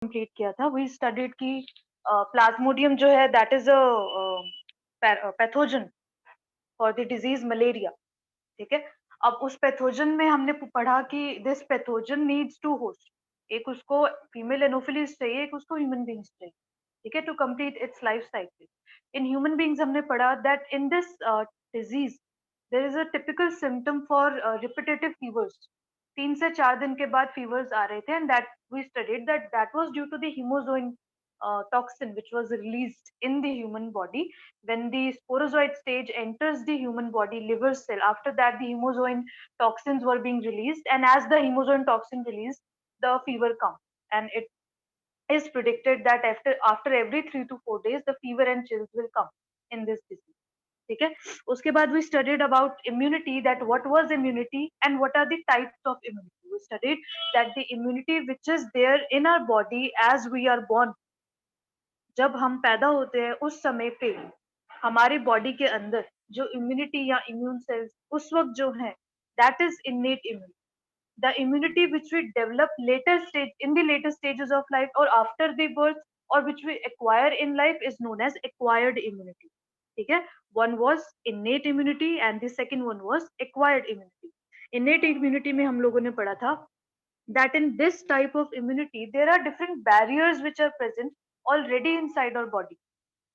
Complete किया था, we studied कि प्लाज्मोडियम जो है that is a pathogen for the disease malaria. ठीक है। अब उस पैथोजन में हमने पढ़ा कि this pathogen needs to host, एक उसको फीमेल एनोफिलीज चाहिए, एक उसको ह्यूमन बींग्स चाहिए। ठीक है, to complete its life cycle. In human beings हमने पढ़ा that in this disease there is a typical symptom for repetitive fevers. 3 से 4 दिन के बाद फीवर्स आ रहे थे, and that we studied that was due to the haemozoin toxin which was released in the human body when the sporozoite stage enters the human body liver cell. After that the hemozoin toxins were being released, and as the hemozoin toxin released, the fever comes, and it is predicted that after every 3 to 4 days the fever and chills will come in this disease. ठीक है। उसके बाद we studied about immunity, that what was immunity and what are the types of immunity. We studied that the immunity which is there in our body as we are born, जब हम पैदा होते हैं उस समय पे हमारी बॉडी के अंदर जो इम्यूनिटी या इम्यून सेल्स उस वक्त जो है, that is innate immunity. The immunity which we develop later stage in the later stages of life और आफ्टर द बर्थ, और which we acquire in life is known as acquired immunity. ठीक है। One was innate immunity and the second one was acquired immunity. Innate immunity में हम लोगों ने पढ़ा था that in this type of immunity there are different barriers which are present already inside our body.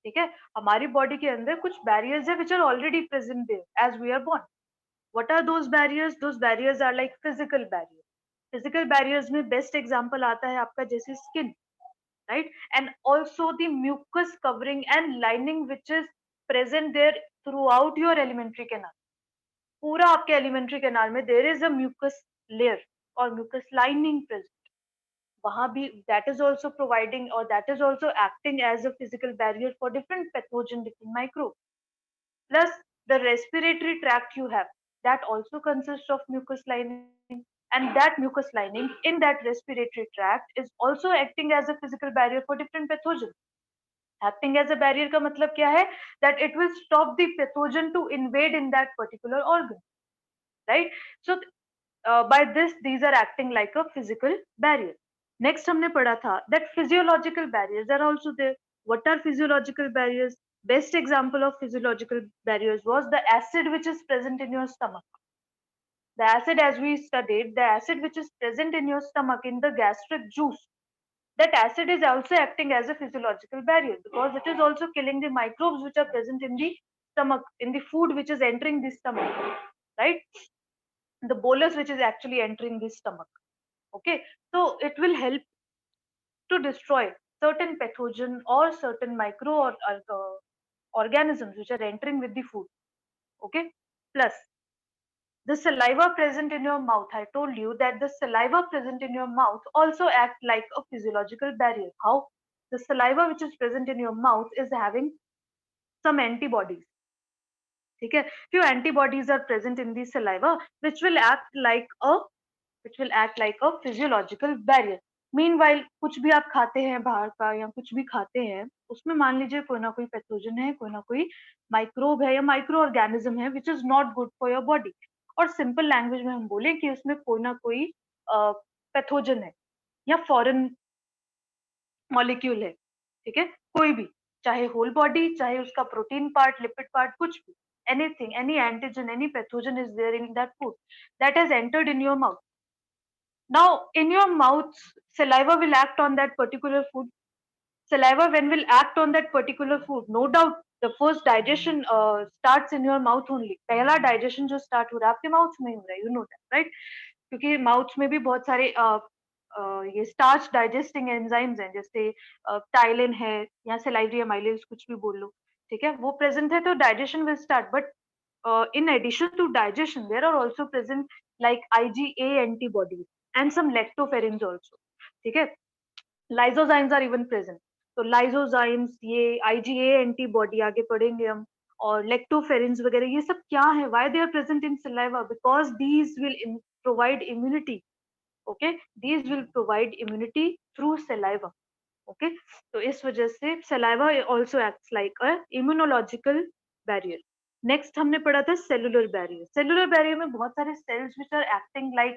ठीक है। हमारी बॉडी के अंदर कुछ बैरियर्स है which are already present there as we are born. What are those barriers? Those barriers are like physical barriers. Physical barriers में best example आता है आपका जैसे skin, right? And also the mucus covering and lining which is present there throughout your alimentary canal. पूरा आपके alimentary canal में there is a mucus layer or mucus lining present. वहां भी that is also providing or that is also acting as a physical barrier for different pathogen, different microbes. Plus the respiratory tract you have, that also consists of mucus lining, and that mucus lining in that respiratory tract is also acting as a physical barrier for different pathogens. Acting as a barrier का मतलब क्या है? That it will stop the pathogen to invade in that particular organ, right? So by this these are acting like a physical barrier. Next हमने पढ़ा था that physiological barriers are also there. What are physiological barriers? Best example of physiological barriers was the acid which is present in your stomach. The acid, as we studied, the acid which is present in your stomach in the gastric juice, that acid is also acting as a physiological barrier because it is also killing the microbes which are present in the stomach, in the food which is entering the stomach, right? The bolus which is actually entering the stomach. Okay, so it will help to destroy certain pathogen or certain micro or organisms which are entering with the food. Okay, plus the saliva present in your mouth, I told you that the saliva present in your mouth also act like a physiological barrier. How? The saliva which is present in your mouth is having some antibodies. ठीक है। Few antibodies are present in the saliva which will act like a physiological barrier. Meanwhile कुछ भी आप खाते हैं बाहर का या कुछ भी खाते हैं, उसमें मान लीजिए कोई ना कोई पैथोजन है, कोई ना कोई माइक्रोब है या माइक्रो ऑर्गेनिज्म है which is not good for your body. और सिंपल लैंग्वेज में हम बोले कि उसमें कोई ना कोई पैथोजन है या फॉरेन मॉलिक्यूल है। ठीक है, कोई भी, चाहे होल बॉडी, चाहे उसका प्रोटीन पार्ट, लिपिड पार्ट, कुछ भी, anything, any antigen, any pathogen is there in that food that has entered in your mouth. Now, in your mouth, saliva will act on that particular food. Saliva when will act on that particular food, no doubt the first digestion starts in your mouth only. पहला digestion जो start हो रहा है आपके mouth में ही हो रहा है, you know that, right? क्योंकि mouth में भी बहुत सारे ये starch digesting enzymes हैं, जैसे टाइलिन है या salivary amylase, कुछ भी बोल लो, ठीक है, वो present है तो digestion will start. But in addition to digestion, there are also present like IgA antibodies and some lactoferrins also. ठीक है, lysozymes are even present. तो lysozymes, ये IgA एंटीबॉडी आगे पढ़ेंगे हम, और लेक्टोफेरिन्स वगैरह, ये सब क्या है? why they are present in saliva? Because these will provide immunity. Okay, these will provide immunity through saliva. Okay, तो इस वजह से saliva also acts like a immunological barrier. Next हमने पढ़ा था सेलुलर बैरियर। सेलुलर बैरियर में बहुत सारे cells which are acting like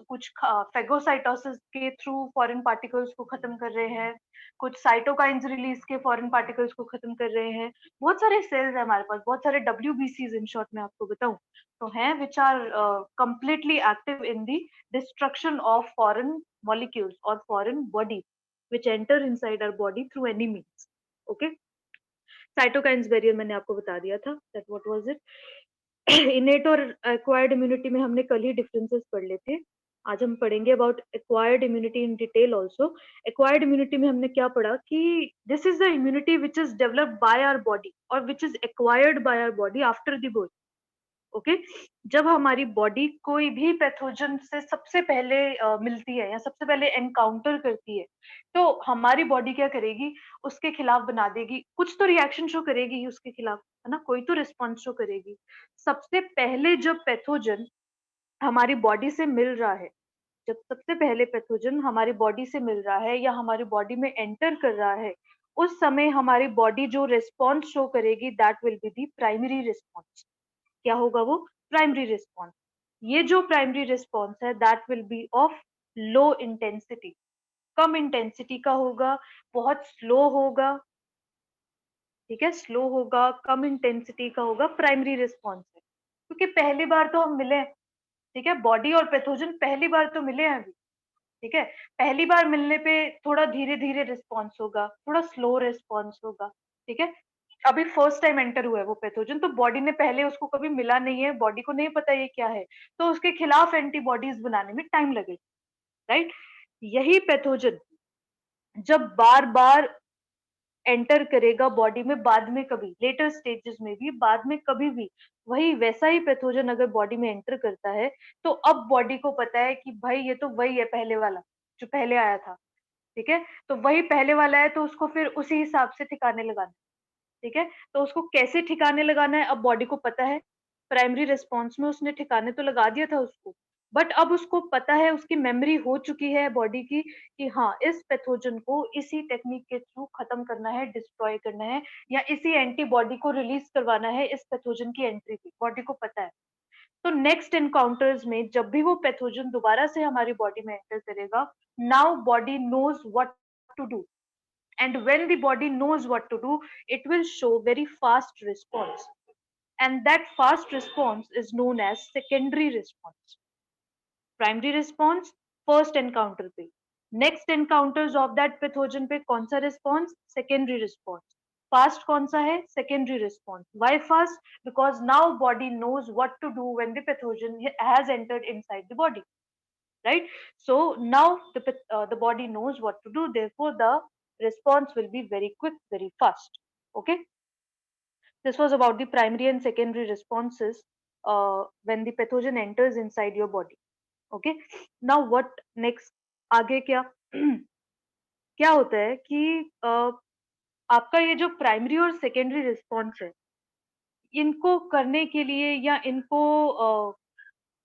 कुछ फेगोसाइटोसिस के थ्रू फॉरेन पार्टिकल्स को खत्म कर रहे हैं, कुछ साइटोकाइंस रिलीज के फॉरेन पार्टिकल्स को खत्म कर रहे हैं। बहुत सारे सेल्स है हमारे पास, बहुत सारे WBCs इन शॉर्ट में आपको बताऊं तो हैं which are completely active in the destruction of foreign molecules और foreign body which enter inside our body through any means. Okay, cytokines barrier मैंने आपको बता दिया था that what was it. Innate और एक्वायर्ड इम्यूनिटी में हमने कल ही डिफरेंसेस पढ़ लिए थे। आज हम पढ़ेंगे about acquired immunity in detail also. Acquired immunity में हमने क्या पढ़ा कि this is the immunity which is developed by our body और which is acquired by our body after the birth. Okay, जब हमारी बॉडी कोई भी पैथोजन से सबसे पहले मिलती है या सबसे पहले एनकाउंटर करती है, तो हमारी बॉडी क्या करेगी, उसके खिलाफ बना देगी, कुछ तो रिएक्शन शो करेगी ही उसके खिलाफ, है ना, कोई तो रिस्पॉन्स शो करेगी। सबसे पहले जब पैथोजन हमारी बॉडी से मिल रहा है, जब सबसे पहले पैथोजन हमारी बॉडी से मिल रहा है या हमारी बॉडी में एंटर कर रहा है, उस समय हमारी बॉडी जो रिस्पॉन्स शो करेगी that will be the primary response. क्या होगा वो? Primary response. ये जो प्राइमरी रिस्पॉन्स है that will be of low intensity, come intensity का होगा, बहुत स्लो होगा, ठीक है, स्लो होगा, कम इंटेंसिटी का होगा, प्राइमरी रिस्पॉन्स है। क्योंकि पहली बार तो हम मिले, ठीक है, बॉडी और पैथोजन पहली बार तो मिले हैं अभी, ठीक है। पहली बार मिलने पे थोड़ा धीरे धीरे रिस्पॉन्स होगा, थोड़ा स्लो रिस्पॉन्स होगा, ठीक है। अभी फर्स्ट टाइम एंटर हुआ है वो पैथोजन, तो बॉडी ने पहले उसको कभी मिला नहीं है, बॉडी को नहीं पता ये क्या है, तो उसके खिलाफ एंटीबॉडीज बनाने में टाइम लगेगा, राइट। यही पैथोजन जब बार बार एंटर करेगा बॉडी में, बाद में कभी लेटर स्टेजेस में भी, बाद में कभी भी वही वैसा ही पैथोजन अगर बॉडी में एंटर करता है, तो अब बॉडी को पता है कि भाई ये तो वही है पहले वाला जो पहले आया था, ठीक है। तो वही पहले वाला है, तो उसको फिर उसी हिसाब से ठिकाने लगाना, ठीक है। तो उसको कैसे ठिकाने लगाना है अब बॉडी को पता है। प्राइमरी रिस्पॉन्स में उसने ठिकाने तो लगा दिया था उसको, बट अब उसको पता है, उसकी मेमोरी हो चुकी है बॉडी की कि हाँ, इस पैथोजन को इसी टेक्निक के थ्रू खत्म करना है, डिस्ट्रॉय करना है, या इसी एंटीबॉडी को रिलीज करवाना है इस पैथोजन की एंट्री पे, बॉडी को पता है। तो नेक्स्ट एनकाउंटर्स में जब भी वो पैथोजन दोबारा से हमारी बॉडी में एंटर करेगा, now body knows what to do, and when the body knows what to do, it will show very fast response, and that fast response is known as secondary response. Primary response first encounter पे, next encounters of that pathogen पे कौन सा response, secondary response. Fast कौन सा है, secondary response. Why fast? Because now body knows what to do when the pathogen has entered inside the body, right? So now the body knows what to do, therefore the response will be very quick, very fast. Okay, this was about the primary and secondary responses when the pathogen enters inside your body. Okay, now what next? आगे क्या क्या होता है कि आपका ये जो primary और सेकेंडरी रिस्पॉन्स है, इनको करने के लिए या इनको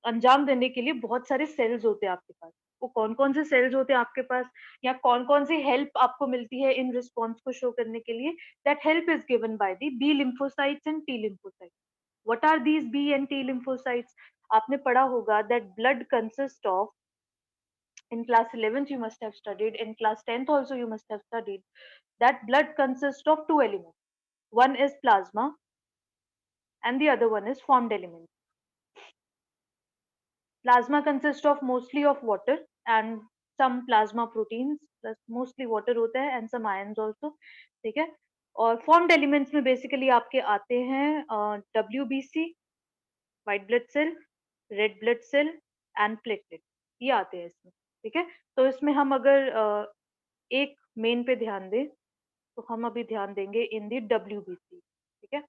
अंजाम देने के लिए बहुत सारे सेल्स होते हैं आपके पास। वो कौन-कौन से सेल्स होते हैं आपके पास या कौन-कौन सी हेल्प आपको मिलती है इन रिस्पॉन्स को शो करने के लिए? That help is given by the B lymphocytes and T lymphocytes. What are these B and T lymphocytes? आपने पढ़ा होगा that blood consist of, in class 11th you must have studied, in class 10th also you must have studied, that blood consists of two elements. One is plasma and the other one is formed element. Plasma consists of mostly of water and some plasma proteins, plus mostly water होता है and some ions also, ठीक है। और formed elements में basically आपके आते हैं WBC, white blood cell, red blood cell and platelet, ये आते हैं इसमें, ठीक है। तो इसमें हम अगर एक मेन पे ध्यान दें, तो हम अभी ध्यान देंगे इन दी WBC, ठीक है।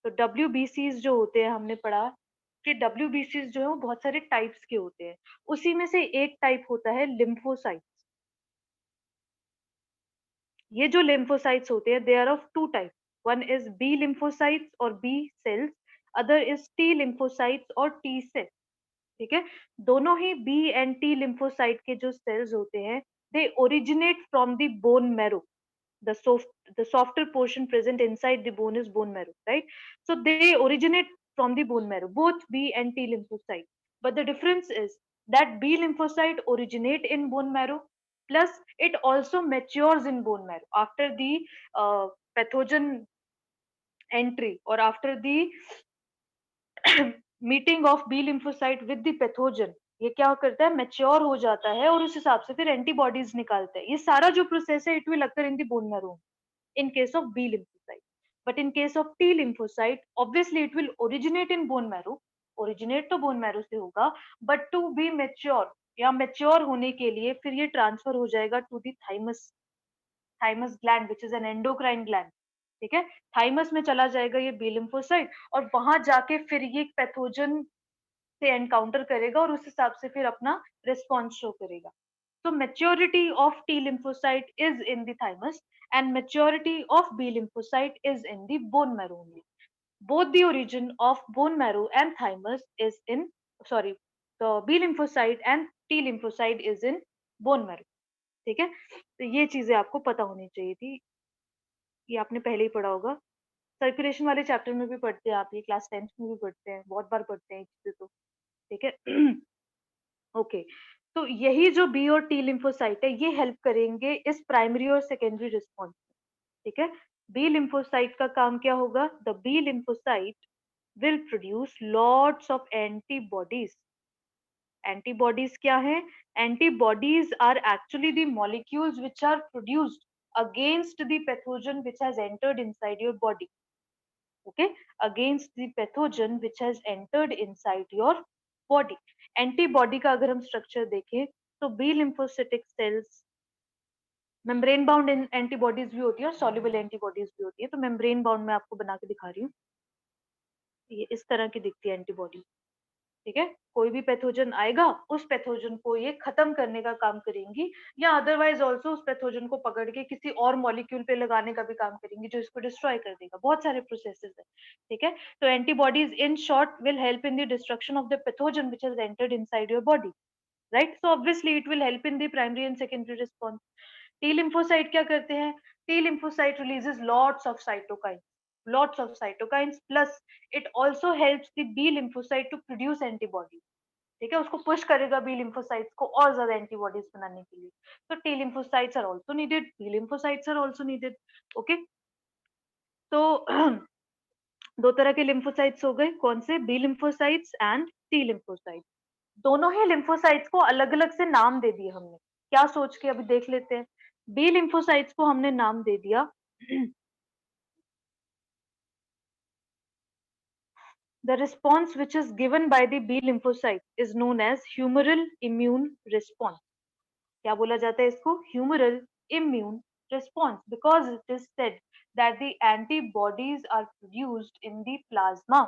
तो WBCs जो होते हैं, हमने पढ़ा कि WBCs जो है वो बहुत सारे टाइप्स के होते हैं। उसी में से एक टाइप होता है लिम्फोसाइट्स। ये जो लिम्फोसाइट्स होते हैं, they are of two type. One is B lymphocytes और B cells, other is T lymphocytes और टी सेल्स, ठीक है। दोनों ही बी एंड टी लिम्फोसाइट के जो सेल्स होते हैं, they originate from the bone marrow. the softer portion present inside the bone is bone marrow, right? So they originate from the bone marrow, both B and T lymphocyte. But the difference is that B lymphocyte originate in bone marrow, plus it also matures in bone marrow after the uh, pathogen entry, or after the meeting of B lymphocyte with the pathogen, ये क्या करता है, mature हो जाता है और उस हिसाब से फिर एंटीबॉडीज निकालता है। ये सारा जो प्रोसेस है it will occur in the bone marrow in case of B lymphocyte. But in case of T lymphocyte, obviously it will originate in bone marrow. Originate तो bone marrow से होगा, but to be mature या mature होने के लिए फिर ये transfer हो जाएगा to the thymus gland which is an endocrine gland, ठीक है। थाइमस में चला जाएगा ये बी लिम्फोसाइट और वहां जाके फिर ये पैथोजन से एनकाउंटर करेगा और उस हिसाब से फिर अपना रिस्पॉन्स शो करेगा। So maturity of T lymphocyte is in the thymus and maturity of B lymphocyte is in the bone marrow only. Both the origin of bone marrow and thymus is in, sorry, the B lymphocyte and T lymphocyte is in bone marrow, ठीक है। तो ये चीजें आपको पता होनी चाहिए थी, ये आपने पहले ही पढ़ा होगा। सर्कुलेशन वाले चैप्टर में भी पढ़ते हैं आप, ये क्लास 10th में भी पढ़ते हैं, बहुत बार पढ़ते हैं ये चीजें तो, ठीक है। ओके, तो यही जो बी और टी लिम्फोसाइट है ये हेल्प करेंगे इस प्राइमरी और सेकेंडरी रिस्पॉन्स में, ठीक है। बी लिम्फोसाइट का काम क्या होगा, the B lymphocyte will produce lots of antibodies. Antibodies क्या है, antibodies are actually the molecules which are produced against the pathogen which has entered inside your body, okay, against the pathogen which has entered inside your body. Antibody का अगर हम structure देखें तो B lymphocytic cells membrane bound antibodies भी होती है और soluble antibodies भी होती है। तो मेम्ब्रेन बाउंड में आपको बना के दिखा रही हूँ, ये इस तरह की दिखती है एंटीबॉडी, ठीक है। कोई भी पैथोजन आएगा उस पैथोजन को ये खत्म करने का काम करेंगी, या अदरवाइज ऑल्सो उस पैथोजन को पकड़ के किसी और मॉलिक्यूल पे लगाने का भी काम करेंगी जो इसको डिस्ट्रॉय कर देगा। बहुत सारे प्रोसेसेस है, ठीक है। तो antibodies in short will help in the destruction of the pathogen which has entered inside your body, right. So obviously it will help in the primary and secondary response. T lymphocyte क्या करते हैं, T lymphocyte releases lots of cytokines plus it also helps the B lymphocyte to produce antibodies, ठीक है। उसको push करेगा B lymphocytes को और ज्यादा एंटीबॉडीज बनाने के लिए। तो T lymphocytes are also needed, B lymphocytes are also needed, okay. तो दो तरह के लिम्फोसाइट्स हो गए, कौन से, B lymphocytes and T lymphocytes. दोनों ही लिम्फोसाइट्स को अलग अलग से नाम दे दिए हमने, क्या सोच के अभी देख लेते हैं। बी लिम्फोसाइट्स को हमने नाम दे दिया the response which is given by the B lymphocyte is known as humoral immune response. क्या बोला जाता है इसको, humoral immune response, because it is said that the antibodies are produced in the plasma,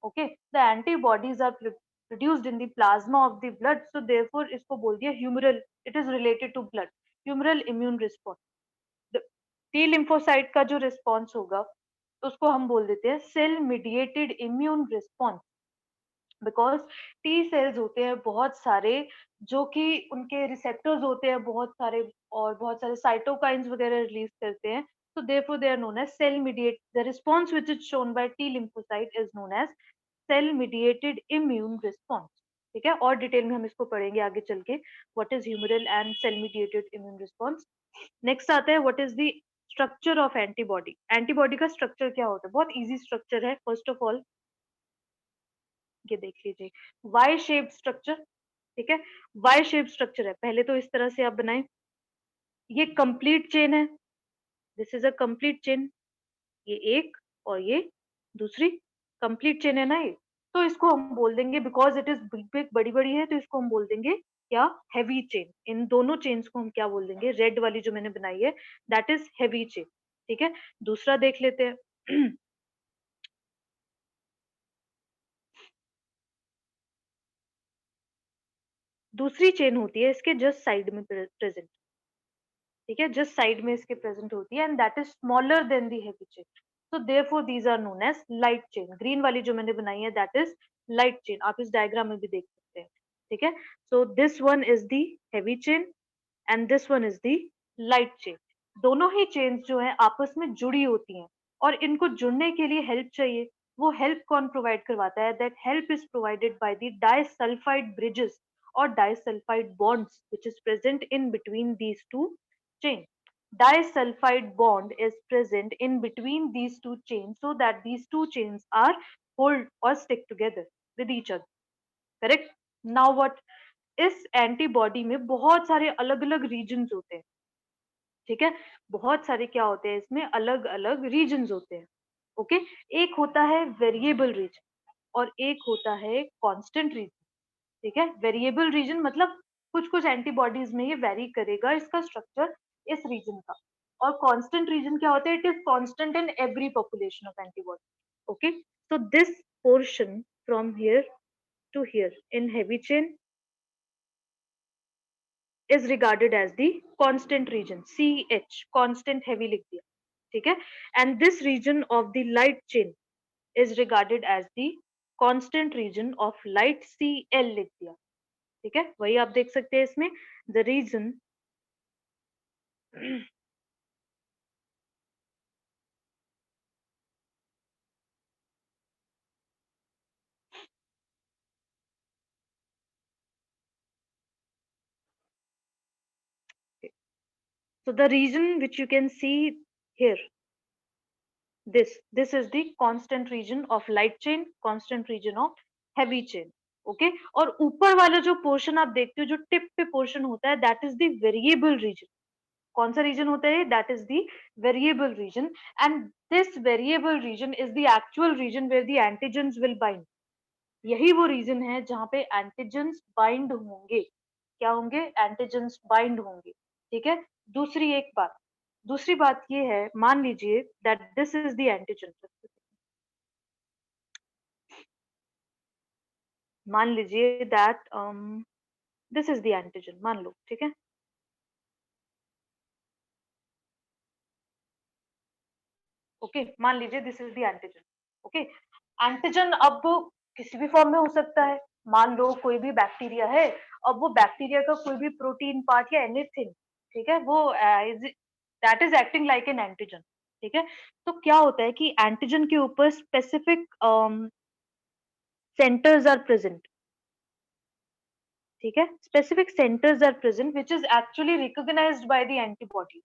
okay, the antibodies are produced in the plasma of the blood, so therefore इसको बोल दिया humoral, it is related to blood, humoral immune response। T lymphocyte का जो response होगा उसको हम बोल देते हैं cell mediated immune response, because T cells होते हैं बहुत सारे जो कि उनके रिसेप्टर्स होते हैं बहुत सारे, और बहुत सारे साइटोकाइंस वगैरह रिलीज करते हैं। so therefore they are known as cell mediated, the response which is shown by T lymphocyte is known as cell mediated immune response, ठीक है। और डिटेल में हम इसको पढ़ेंगे आगे चल के, what is humoral and cell mediated immune response. Next आता है what is the structure of antibody. Antibody का स्ट्रक्चर क्या होता है, बहुत इजी स्ट्रक्चर है। फर्स्ट ऑफ ऑल ये देख लीजिए, वाई शेप स्ट्रक्चर, ठीक है। वाई शेप स्ट्रक्चर है, पहले तो इस तरह से आप बनाएं, ये कंप्लीट चेन है, this is a complete chain, ये एक और ये दूसरी कंप्लीट चेन है ना ये। तो इसको हम बोल देंगे, because it is big big बड़ी बड़ी है, तो इसको हम बोल देंगे क्या, हैवी चेन। इन दोनों चेन्स को हम क्या बोल देंगे, रेड वाली जो मैंने बनाई है दैट इज हैवी चेन, ठीक है। दूसरा देख लेते हैं दूसरी चेन होती है इसके जस्ट साइड में प्रेजेंट, ठीक है, जस्ट साइड में इसके प्रेजेंट होती है, and that is smaller than the heavy chain, so therefore these are known as light chain. Green वाली जो मैंने बनाई है दैट इज लाइट चेन, आप इस डायग्राम में भी देख सकते हैं, ठीक है। So this one is the heavy chain and this one is the light chain. दोनों ही चेन्स जो हैं आपस में जुड़ी होती हैं और इनको जुड़ने के लिए हेल्प चाहिए। वो हेल्प कौन प्रोवाइड करवाता है? That help is provided by the disulphide bridges or disulfide bonds which is present in between these two chains. Disulfide bond is present in between these two chains so that these two chains are hold or stick together with each other. Correct? Now what? इस antibody में बहुत सारे अलग अलग regions होते हैं। ठीक है, बहुत सारे क्या होते हैं इसमें, अलग अलग रीजन्स होते हैं। ओके, एक होता है वेरिएबल रीजन और एक होता है कांस्टेंट रीजन। ठीक है, वेरिएबल रीजन मतलब कुछ कुछ एंटीबॉडीज में ये वेरी करेगा इसका स्ट्रक्चर इस रीजन का। और कांस्टेंट रीजन क्या होता है? It is constant in every population of antibody. Okay, so this portion from here to here in heavy chain is regarded as the constant region, CH, constant heavy लिख दिया। ठीक है, and this region of the light chain is regarded as the constant region of light, CL लिख दिया। ठीक है, वही आप देख सकते हैं इसमें the region so the region which you can see here, this is the constant region of light chain, constant region of heavy chain। Okay, और ऊपर वाला जो पोर्शन आप देखते हो जो टिप पे पोर्शन होता है that is the variable region. कौन सा रीजन होता है? That is the variable region and this variable region is the actual region where the antigens will bind. यही वो रीजन है जहां पे एंटीजेंस बाइंड होंगे। क्या होंगे? एंटीजेंस बाइंड होंगे। ठीक है, दूसरी बात ये है, मान लीजिए that this is the antigen. मान लीजिए that this is the antigen, मान लो। ठीक है, ओके, मान लीजिए this is the antigen. Okay, antigen अब किसी भी फॉर्म में हो सकता है। मान लो कोई भी बैक्टीरिया है, अब वो बैक्टीरिया का कोई भी प्रोटीन पार्ट या एनीथिंग, ठीक है, वो that is acting like an antigen. ठीक है, तो क्या होता है कि एंटीजन के ऊपर स्पेसिफिक सेंटर्स आर प्रेजेंट। ठीक है, specific centres are present which is actually recognised by the antibody.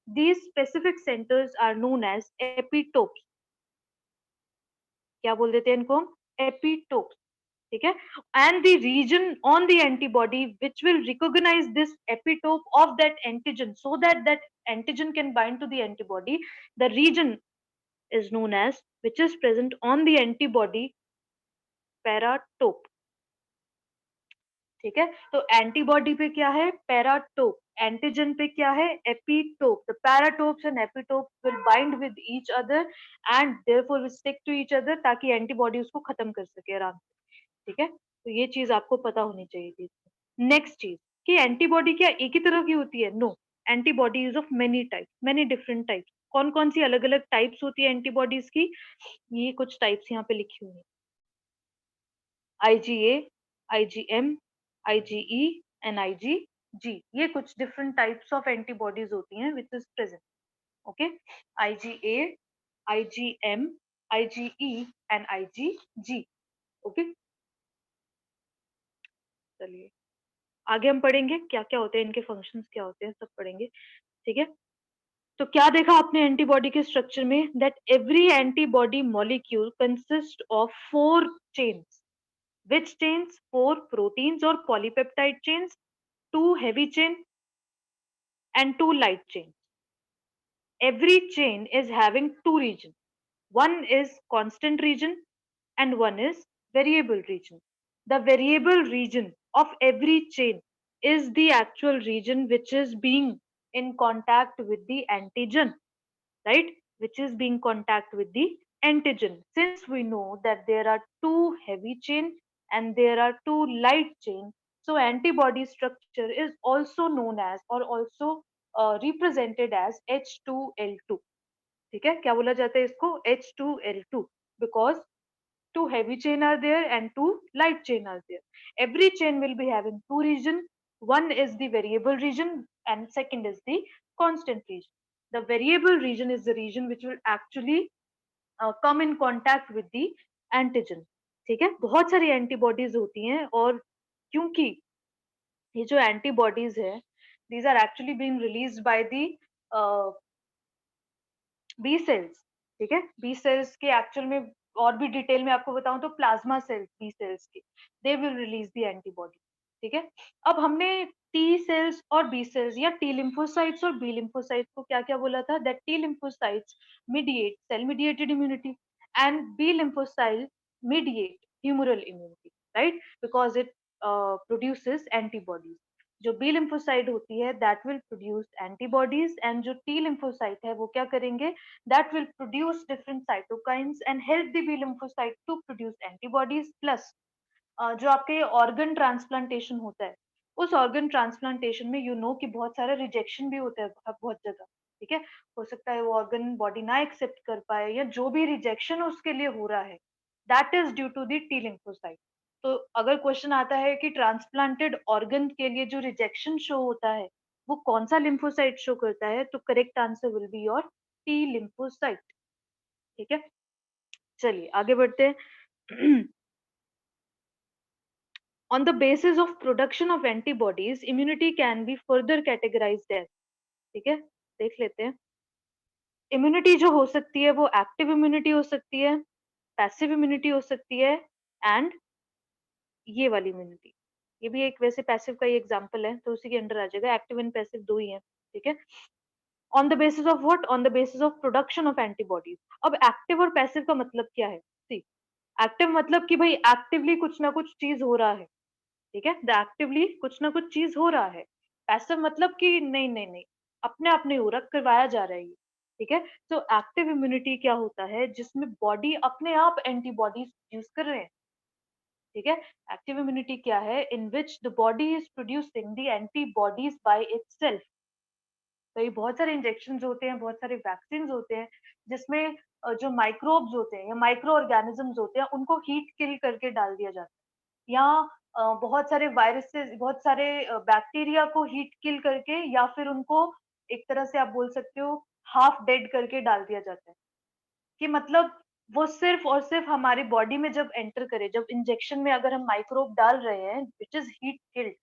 These specific centers are known as epitopes। क्या बोल देते हैं इनको हम? एपिटोप्स। ठीक है, and the region on the antibody which will recognise this epitope of that antigen so that that antigen can bind to the antibody, the region is known as which is present on the antibody paratope। ठीक है, तो antibody पे क्या है? Paratope. Antigen पे क्या है? Epitope. The paratopes and epitope will bind with each other and therefore will stick to each other ताकि एंटीबॉडी उसको खत्म कर सके आराम से। ठीक है, तो ये चीज आपको पता होनी चाहिए थी। नेक्स्ट चीज कि एंटीबॉडी क्या एक ही तरह की होती है? No, antibody is of many types, many different types. कौन कौन सी अलग अलग टाइप्स होती है एंटीबॉडीज की? ये कुछ टाइप्स यहाँ पे लिखी हुई है। IgA, IgM, IgE and IgG, ये कुछ different types of antibodies होती हैं which is present। okay, IgA, IgM, IgE and IgG। okay, चलिए आगे हम पढ़ेंगे क्या क्या होते हैं, इनके फंक्शंस क्या होते हैं, सब पढ़ेंगे। ठीक है, तो क्या देखा आपने एंटीबॉडी के स्ट्रक्चर में? That every antibody molecule consist of 4 chains. which chains? 4 proteins or polypeptide chains, 2 heavy chain and 2 light chains। Every chain is having 2 regions. One is constant region and one is variable region। The variable region of every chain is the actual region which is being in contact with the antigen, right? Which is being contact with the antigen. Since we know that there are 2 heavy chain and there are 2 light chain, so antibody structure is also known as or also represented as H2L2। ठीक है, क्या बोला जाता है इसको? H2L2 because 2 heavy chain are there and 2 light chain are there। Every chain will be having 2 region, one is the variable region and second is the constant region। The variable region is the region which will actually come in contact with the antigen. ठीक है, बहुत सारी antibodies होती हैं, और क्योंकि ये जो एंटीबॉडीज है, these are actually being released by the B cells. ठीक है, बी सेल्स के एक्चुअल में और भी डिटेल में आपको बताऊं तो प्लाज्मा सेल्स, बी सेल्स के, they will release the antibody. ठीक है, अब हमने टी सेल्स और बी सेल्स या टी लिम्फोसाइट्स और बी लिम्फोसाइट्स को क्या क्या बोला था, that T lymphocytes mediate cell mediated immunity and B lymphocyte mediate humoral immunity, right, because it produces antibodies. जो बी लिम्फोसाइट होती है that will produce antibodies, and जो टी लिम्फोसाइट है वो क्या करेंगे, that will produce different cytokines and help the B lymphocyte to produce antibodies. Plus जो आपके ऑर्गन ट्रांसप्लांटेशन होता है, उस ऑर्गन ट्रांसप्लांटेशन में यू नो कि बहुत सारा रिजेक्शन भी होता है बहुत जगह. ठीक है, हो सकता है वो ऑर्गन बॉडी ना एक्सेप्ट कर पाए, या जो भी रिजेक्शन उसके लिए हो रहा है, that is due to the T lymphocyte. तो अगर क्वेश्चन आता है कि ट्रांसप्लांटेड ऑर्गन के लिए जो रिजेक्शन शो होता है वो कौन सा लिम्फोसाइट शो करता है, तो correct answer will be your T lymphocyte. ठीक है, चलिए आगे बढ़ते हैं. On the basis of production of antibodies, immunity can be further categorized as. ठीक है, देख लेते हैं. इम्यूनिटी जो हो सकती है वो एक्टिव इम्यूनिटी हो सकती है, पैसिव इम्यूनिटी हो सकती है, एंड ये वाली इम्यूनिटी. ये भी एक वैसे पैसिव का ही एग्जांपल है, तो उसी के अंडर आ जाएगा. एक्टिव एंड पैसिव दो ही है. ठीक है, on the basis of what, on the basis of production of antibodies. अब एक्टिव और पैसिव का मतलब क्या है, सी, एक्टिव मतलब कि भाई एक्टिवली कुछ ना कुछ चीज हो रहा है. ठीक है, द एक्टिवली कुछ ना कुछ चीज हो रहा है. पैसिव मतलब कि नहीं नहीं नहीं, अपने आप नहीं हो रहा, करवाया जा रहा है ये. ठीक है, तो एक्टिव इम्यूनिटी क्या होता है, जिसमें बॉडी अपने आप एंटीबॉडीज प्रोड्यूस कर रहे हैं. ठीक है, एक्टिव इम्यूनिटी क्या है, in which the body is producing the antibodies by itself. तो ये बहुत सारे इंजेक्शन होते हैं, बहुत सारे वैक्सीन होते हैं, जिसमें जो माइक्रोब्स होते हैं या माइक्रो ऑर्गेनिजम्स होते हैं उनको हीट किल करके डाल दिया जाता है, या बहुत सारे वायरसेस, बहुत सारे बैक्टीरिया को हीट किल करके, या फिर उनको एक तरह से आप बोल सकते हो हाफ डेड करके डाल दिया जाता है. कि मतलब वो सिर्फ और सिर्फ हमारी बॉडी में जब एंटर करे, जब इंजेक्शन में अगर हम माइक्रोब डाल रहे हैं विच इज हीट किल्ड,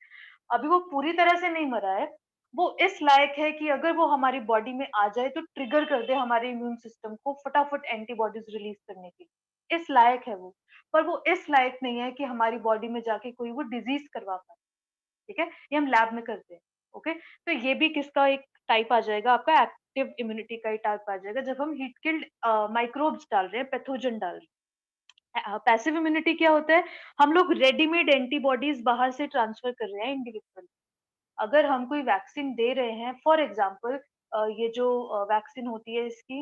अभी वो पूरी तरह से नहीं मरा है, वो इस लायक है कि अगर वो हमारी बॉडी में आ जाए तो ट्रिगर कर दे हमारे इम्यून सिस्टम को फटाफट एंटीबॉडीज रिलीज करने के लिए. इस लायक है वो, पर वो इस लायक नहीं है कि हमारी बॉडी में जाके कोई वो डिजीज करवा पाए. ठीक है, ये हम लैब में करते हैं. ओके, तो ये भी किसका एक टाइप आ जाएगा, आपका एक्टिव इम्यूनिटी का ही टाइप आ जाएगा, जब हम हीट किल्ड माइक्रोब्स डाल रहे हैं, पैथोजन डाल रहे हैं. पैसिव इम्यूनिटी क्या होता है, हम लोग रेडीमेड एंटीबॉडीज बाहर से ट्रांसफर कर रहे हैं इंडिविजुअल. अगर हम कोई वैक्सीन दे रहे हैं, फॉर एग्जाम्पल ये जो वैक्सीन होती है इसकी,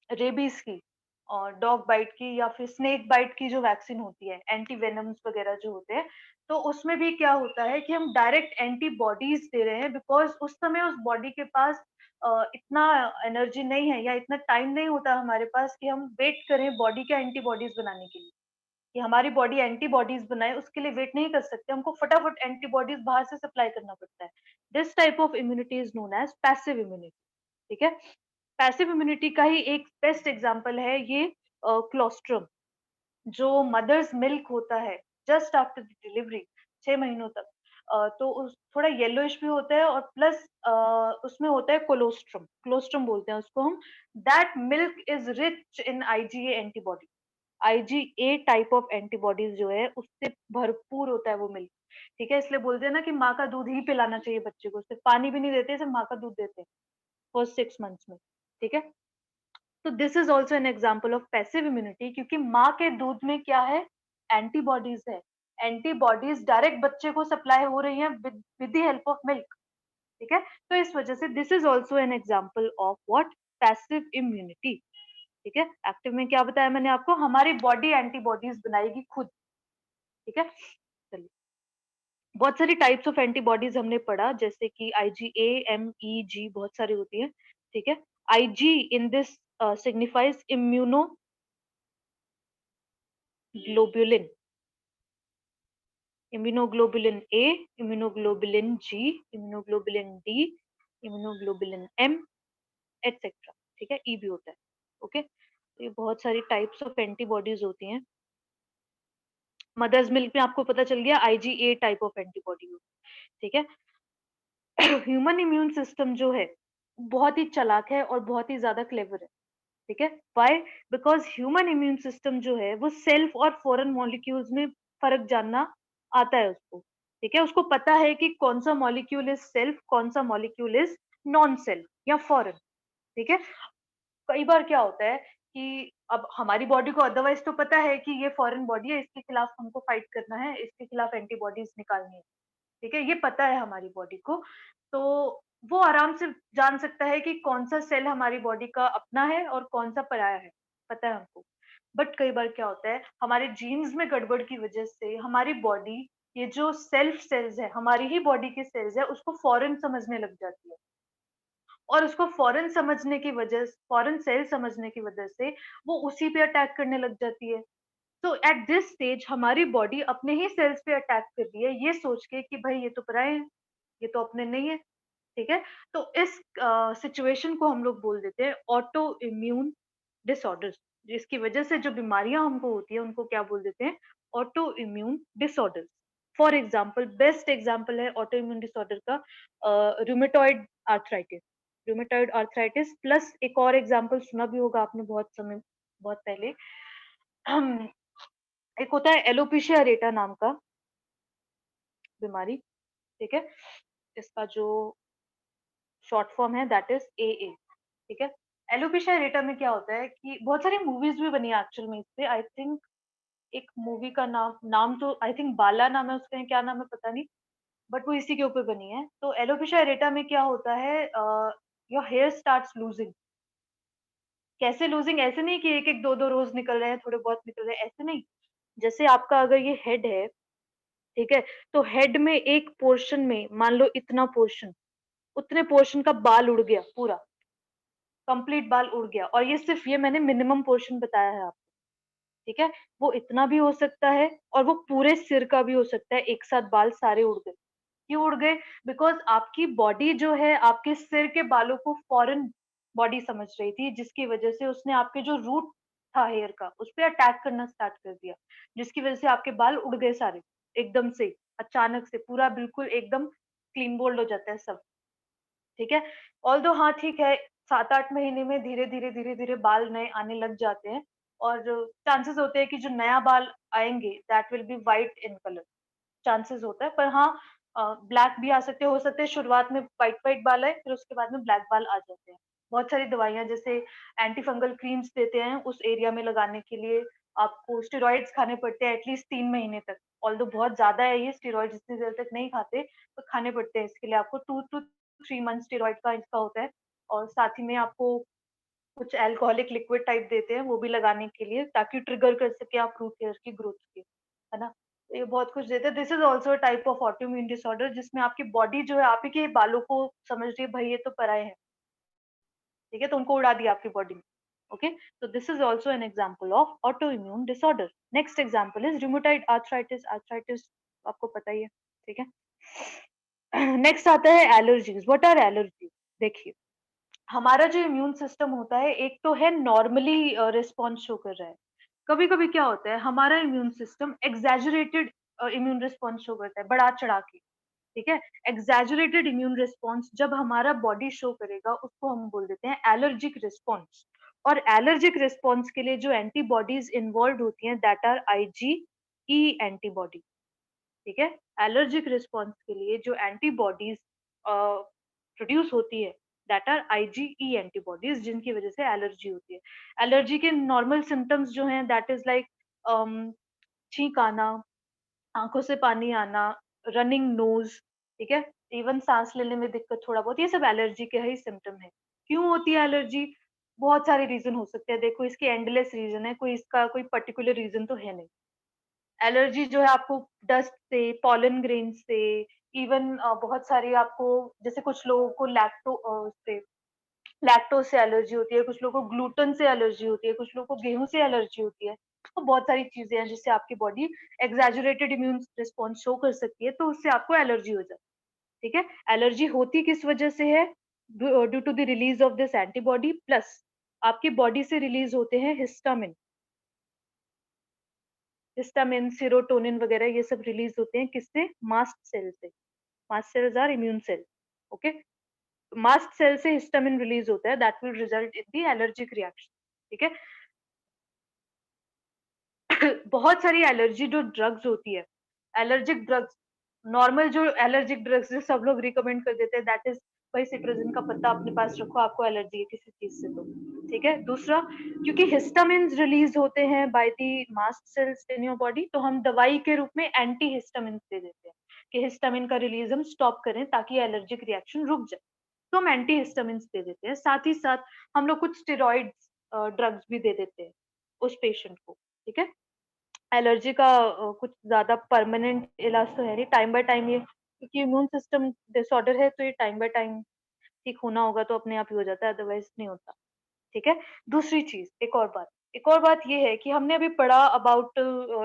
रेबीज की और डॉग बाइट की या फिर स्नेक बाइट की जो वैक्सीन होती है, एंटी वेनम्स वगैरह जो होते हैं, तो उसमें भी क्या होता है कि हम डायरेक्ट एंटीबॉडीज दे रहे हैं, बिकॉज उस समय उस बॉडी के पास इतना एनर्जी नहीं है या इतना टाइम नहीं होता हमारे पास कि हम वेट करें बॉडी के एंटीबॉडीज बनाने के लिए, कि हमारी बॉडी एंटीबॉडीज बनाए, उसके लिए वेट नहीं कर सकते, हमको फटाफट एंटीबॉडीज बाहर से सप्लाई करना पड़ता है. This type of immunity is known as passive immunity. ठीक है, पैसिव इम्यूनिटी का ही एक बेस्ट एग्जांपल है ये क्लोस्ट्रम, जो मदर्स मिल्क होता है जस्ट आफ्टर द डिलीवरी, 6 महीनों तक. तो उस थोड़ा येलोइश भी होता है, और प्लस उसमें होता है कोलोस्ट्रम, क्लोस्ट्रम बोलते हैं उसको हम. That milk is rich in IgA antibody. IgA type of antibodies जो है उससे भरपूर होता है वो मिल्क. ठीक है, इसलिए बोलते हैं ना कि माँ का दूध ही पिलाना चाहिए बच्चे को, सिर्फ पानी भी नहीं देते, सिर्फ माँ का दूध देते हैं फर्स्ट 6 मंथ्स में. ठीक है, तो this is also an example of passive immunity, क्योंकि माँ के दूध में क्या है, एंटीबॉडीज है. एंटीबॉडीज डायरेक्ट बच्चे को सप्लाई हो रही है with the help of milk. ठीक है, तो इस वजह से this is also an example of what, passive immunity. ठीक है, एक्टिव में क्या बताया मैंने आपको, हमारी बॉडी एंटीबॉडीज बनाएगी खुद. ठीक है, चलिए, बहुत सारी टाइप्स ऑफ एंटीबॉडीज हमने पढ़ा, जैसे कि आईजीए, एमईजी, बहुत सारी होती है. ठीक है, Ig in this signifies immunoglobulin, immunoglobulin A, immunoglobulin G, immunoglobulin D, immunoglobulin M etcetera, ठीक है, ई भी होता है। ओके, तो ये बहुत सारी टाइप्स ऑफ एंटीबॉडीज होती हैं। मदर्स मिल्क में आपको पता चल गया आईजीए टाइप ऑफ एंटीबॉडी हो, ठीक है। ह्यूमन इम्यून सिस्टम जो है बहुत ही चालाक है और बहुत ही ज्यादा क्लेवर है, ठीक है। Why? Because human immune system जो है वो सेल्फ और फॉरेन मॉलिक्यूल्स में फर्क जानना आता है उसको, ठीक है। उसको पता है कि कौन सा मॉलिक्यूल इज सेल्फ, कौन सा मॉलिक्यूल इज नॉन सेल्फ या फॉरेन, ठीक है। कई बार क्या होता है कि अब हमारी बॉडी को अदरवाइज तो पता है कि ये फॉरेन बॉडी है, इसके खिलाफ हमको फाइट करना है, इसके खिलाफ एंटीबॉडीज निकालनी है, ठीक है, ये पता है हमारी बॉडी को। तो वो आराम से जान सकता है कि कौन सा सेल हमारी बॉडी का अपना है और कौन सा पराया है, पता है हमको। बट कई बार क्या होता है, हमारे जीन्स में गड़बड़ की वजह से हमारी बॉडी, ये जो सेल्फ सेल्स है, हमारी ही बॉडी के सेल्स है, उसको फॉरेन समझने लग जाती है। और उसको फॉरेन सेल समझने की वजह से वो उसी पे अटैक करने लग जाती है। तो एट दिस स्टेज हमारी बॉडी अपने ही सेल्स पे अटैक कर रही है, ये सोच के कि भाई ये तो पराए हैं, ये तो अपने नहीं है, ठीक है। तो इस सिचुएशन को हम लोग बोल देते हैं ऑटो इम्यून डिसऑर्डर्स, जिसकी वजह से जो बीमारियां हमको होती है उनको क्या बोल देते हैं, auto immune disorders. For example, best example है ऑटो इम्यून डिसऑर्डर का rheumatoid arthritis. Rheumatoid arthritis plus एक और एग्जाम्पल सुना भी होगा आपने बहुत पहले, एक होता है एलोपेशिया अरेटा नाम का बीमारी, ठीक है। इसका जो शॉर्ट फॉर्म है दैट इज एए, ठीक है। एलोपेशिया अरेटा में क्या होता है कि बहुत सारी मूवीज भी बनी है एक्चुअल में इस पे। आई थिंक एक मूवी का नाम नाम तो आई थिंक बाला नाम है उसका, क्या नाम है पता नहीं, बट वो इसी के ऊपर बनी है। तो एलोपेशिया अरेटा में क्या होता है, योर हेयर स्टार्ट्स लूजिंग। कैसे लूजिंग? ऐसे नहीं कि एक एक दो दो रोज निकल रहे हैं, थोड़े बहुत निकल रहे हैं, ऐसे नहीं। जैसे आपका अगर ये हेड है, ठीक है, तो हेड में एक पोर्शन में मान लो इतना पोर्शन, उतने पोर्शन का बाल उड़ गया, पूरा कंप्लीट बाल उड़ गया। और ये सिर्फ ये मैंने मिनिमम पोर्शन बताया है आपको, ठीक है। वो इतना भी हो सकता है और वो पूरे सिर का भी हो सकता है, एक साथ बाल सारे उड़ गए। क्यों उड़ गए? बिकॉज आपकी बॉडी जो है आपके सिर के बालों को फॉरेन बॉडी समझ रही थी, जिसकी वजह से उसने आपके जो रूट था हेयर का उस पर अटैक करना स्टार्ट कर दिया, जिसकी वजह से आपके बाल उड़ गए सारे, एकदम से, अचानक से पूरा बिल्कुल एकदम क्लीन बोल्ड हो जाता है सब, ठीक है। ऑल्दो हाँ ठीक है, 7-8 महीने में धीरे-धीरे बाल नए आने लग जाते हैं और चांसेस होते हैं कि जो नया बाल आएँगे that will be white in colour, chances होता है। पर हाँ, ब्लैक भी आ सकते हैं, हो सकता है शुरुआत में व्हाइट बाल आए, फिर उसके बाद में ब्लैक बाल आ जाते हैं। बहुत सारी दवाइयाँ जैसे एंटी फंगल क्रीम्स देते हैं उस एरिया में लगाने के लिए, आपको स्टेरॉइड्स खाने पड़ते हैं एटलीस्ट 3 महीने तक। ऑल्दो बहुत ज़्यादा है ये, स्टेरॉइड्स इतनी देर तक नहीं खाते, तो खाने पड़ते हैं इसके लिए आपको 2 टू 3 मंथ स्टेरॉइड का इसका होता है। और साथ ही में आपको कुछ अल्कोहलिक लिक्विड टाइप देते हैं, वो भी लगाने के लिए, ताकि ट्रिगर कर सके आप रूट हेयर की ग्रोथ के, है ना? तो ये बहुत कुछ देते हैं। This is also a type of autoimmune disorder, जिसमें आपकी बॉडी जो है आप ही के बालों को समझ रही है, भई ये तो पराये हैं, ठीक है? तो उनको उड़ा दिया आपकी बॉडी ने, ओके? तो this is also an example of autoimmune disorder. Next example is rheumatoid arthritis. Arthritis आपको पता ही है, ठीक है? नेक्स्ट आता है एलर्जीज़। What are allergies? देखिए, हमारा जो इम्यून सिस्टम होता है, एक तो है नॉर्मली रिस्पॉन्स शो कर रहा है। कभी-कभी क्या होता है, हमारा immune system exaggerated immune response show करता है, बढ़ा-चढ़ा के, ठीक है? एक्सैजरेटेड इम्यून रिस्पॉन्स जब हमारा बॉडी शो करेगा, उसको हम बोल देते हैं एलर्जिक रिस्पॉन्स। और एलर्जिक रिस्पॉन्स के लिए जो एंटीबॉडीज इन्वॉल्व होती हैं दैट आर आईजीई एंटीबॉडी, ठीक है? एलर्जिक रिस्पॉन्स के लिए जो एंटीबॉडीज प्रोड्यूस होती है दैट आर आईजीई एंटीबॉडीज, जिनकी वजह से एलर्जी होती है। एलर्जी के नॉर्मल सिम्टम्स जो हैं दैट इज लाइक छींक आना, आंखों से पानी आना, रनिंग नोज, ठीक है, इवन सांस लेने में दिक्कत थोड़ा बहुत, ये सब एलर्जी के ही सिम्टम है। क्यों होती है एलर्जी? बहुत सारे रीजन हो सकते हैं, देखो इसके एंडलेस रीजन है, कोई इसका कोई पर्टिकुलर रीजन तो है नहीं। एलर्जी जो है आपको डस्ट से, पॉलन ग्रेन से, इवन बहुत सारी आपको, जैसे कुछ लोगों को से लैक्टोज से एलर्जी होती है, कुछ लोगों को ग्लूटेन से एलर्जी होती है, कुछ लोगों को गेहूं से एलर्जी होती है। तो बहुत सारी चीजें हैं जिससे आपकी body exaggerated immune response show कर सकती है, तो उससे आपको एलर्जी हो जाती है, ठीक है। एलर्जी होती किस वजह से है? Due to the release of this antibody, plus आपकी बॉडी से रिलीज होते हैं हिस्टामिन, हिस्टामिन, सेरोटोनिन वगैरह ये सब रिलीज होते हैं किससे? मास्ट सेल से। Mast cells are immune cell, okay. Mast cell से हिस्टामिन रिलीज होता है, that will result in the allergic reaction, ठीक है। बहुत सारी एलर्जी जो ड्रग्स होती है, एलर्जिक ड्रग्स, नॉर्मल जो एलर्जिक ड्रग्स जो सब लोग रिकमेंड कर देते हैं, दैट इज भाई सिट्रोजिन का पत्ता अपने पास रखो, आपको एलर्जी है किसी चीज से तो, ठीक है। दूसरा, क्योंकि हिस्टामिन रिलीज होते हैं by the mast cells in your body, तो हम दवाई के रूप में एंटी हिस्टामिन दे देते हैं कि हिस्टामिन का रिलीज हम स्टॉप करें ताकि एलर्जिक रिएक्शन रुक जाए, तो हम एंटी हिस्टामिन दे देते हैं। साथ ही साथ हम लोग कुछ स्टेरॉइड्स ड्रग्स भी दे देते हैं उस पेशेंट को, ठीक है। एलर्जी का कुछ ज़्यादा परमानेंट इलाज तो है नहीं, टाइम बाय टाइम ये, क्योंकि इम्यून सिस्टम डिसऑर्डर है तो ये टाइम बाय टाइम ठीक होना होगा तो अपने आप ही हो जाता है, अदरवाइज़ नहीं होता, ठीक है। दूसरी चीज़, एक और बात ये है कि हमने अभी पढ़ा about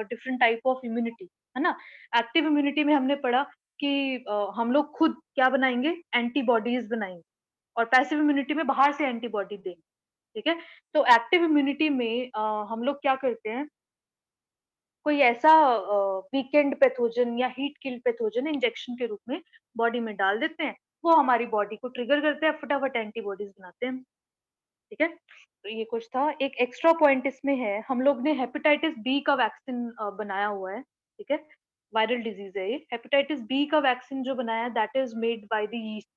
different type of immunity, है ना? एक्टिव इम्यूनिटी में हमने पढ़ा कि हम लोग खुद क्या बनाएँगे? एंटीबॉडीज़ बनाएँगे, और पैसिव इम्यूनिटी में बाहर से एंटीबॉडी देंगे, ठीक है? तो एक्टिव इम्यूनिटी में हम लोग क्या करते हैं, कोई ऐसा वीकेंड पैथोजन या हीट किल पैथोजन इंजेक्शन के रूप में बॉडी में डाल देते हैं, वो हमारी बॉडी को ट्रिगर करते हैं, फटाफट एंटीबॉडीज बनाते हैं, ठीक है। तो ये कुछ था। एक एक्स्ट्रा पॉइंट इसमें है, हम लोग ने हेपेटाइटिस बी का वैक्सीन बनाया हुआ है, ठीक है। वायरल डिजीज है ये। हेपेटाइटिस बी का वैक्सीन जो बनाया है, that is made by the yeast.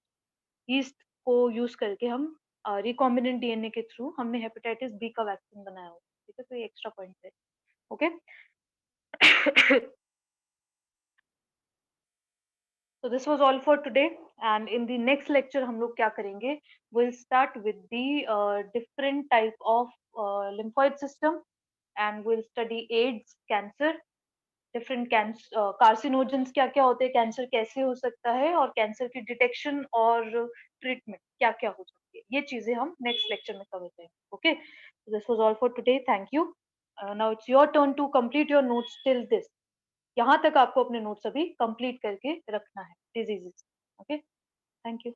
Yeast को यूज करके हम रिकॉम्बिनेंट डीएनए के थ्रू हमने हेपेटाइटिस बी का वैक्सीन बनाया हुआ है, ठीक है। तो ये एक्स्ट्रा पॉइंट है, okay. So this was all for today, and in the next lecture हम लोग क्या करेंगे, we'll start with the different type of lymphoid system, and we'll study AIDS, cancer, different cancer carcinogens क्या क्या होते हैं, cancer कैसे हो सकता है, और कैंसर की डिटेक्शन और ट्रीटमेंट क्या क्या हो सकती है, ये चीजें हम नेक्स्ट लेक्चर में कवर करेंगे, ओके। This was all for today, thank you. Now it's your turn to complete your notes till this. यहाँ तक आपको अपने नोट्स अभी कंप्लीट करके रखना है, डिजीजेस, ओके। Thank you.